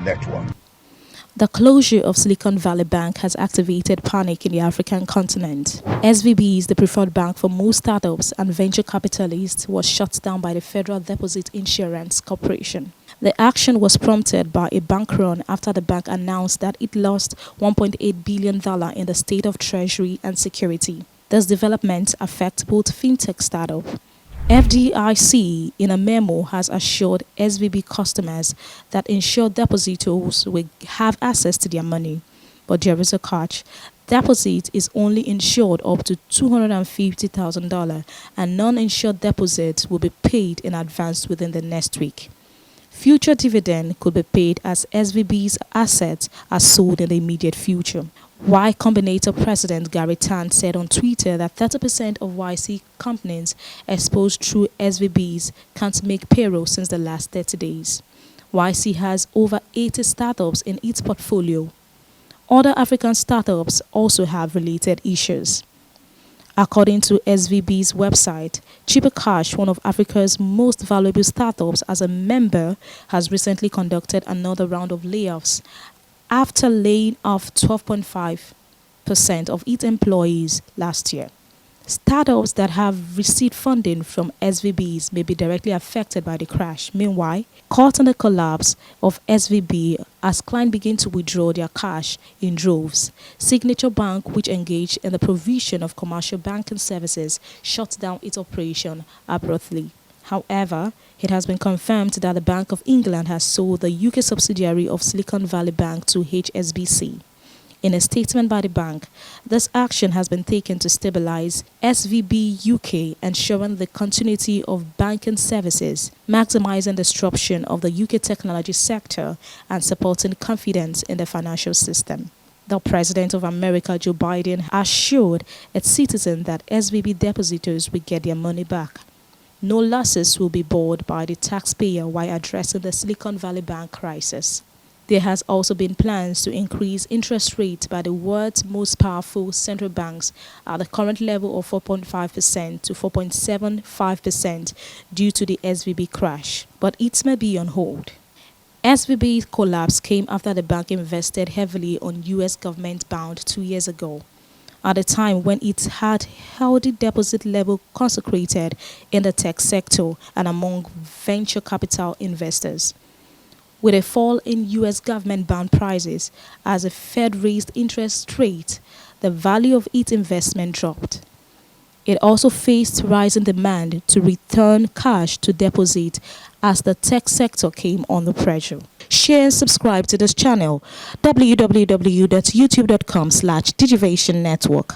Network. The closure of Silicon Valley Bank has activated panic in the African continent. SVB, the preferred bank for most startups and venture capitalists, was shut down by the Federal Deposit Insurance Corporation. The action was prompted by a bank run after the bank announced that it lost $1.8 billion in the state of treasury and security. This development affects both fintech startups. Fdic, in a memo, has assured SVB customers that insured depositors will have access to their money. But there is a catch. Deposit is only insured up to $250,000 and non-insured deposits will be paid in advance within the next week. Future dividend could be paid as SVB's assets are sold in the immediate future. Y Combinator President Gary Tan said on Twitter that 30% of YC companies exposed through SVBs can't make payroll since the last 30 days. YC has over 80 startups in its portfolio. Other African startups also have related issues. According to SVB's website, Cheaper Cash, one of Africa's most valuable startups as a member, has recently conducted another round of layoffs after laying off 12.5% of its employees last year. Startups that have received funding from SVBs may be directly affected by the crash. Meanwhile, caught in the collapse of SVB as clients begin to withdraw their cash in droves, Signature Bank, which engaged in the provision of commercial banking services, shut down its operation abruptly. However, it has been confirmed that the Bank of England has sold the UK subsidiary of Silicon Valley Bank to HSBC. In a statement by the bank, this action has been taken to stabilize SVB UK, ensuring the continuity of banking services, maximizing disruption of the UK technology sector, and supporting confidence in the financial system. The President of America, Joe Biden, assured its citizens that SVB depositors will get their money back. No losses will be borne by the taxpayer while addressing the Silicon Valley Bank crisis. There has also been plans to increase interest rates by the world's most powerful central banks at the current level of 4.5% to 4.75% due to the SVB crash, but it may be on hold. SVB's collapse came after the bank invested heavily on U.S. government bonds 2 years ago, at a time when it had healthy deposit level concentrated in the tech sector and among venture capital investors. With a fall in U.S. government bond prices as the Fed raised interest rates, the value of its investment dropped. It also faced rising demand to return cash to deposit as the tech sector came under pressure. Share and subscribe to this channel, www.youtube.com/Digivation Network.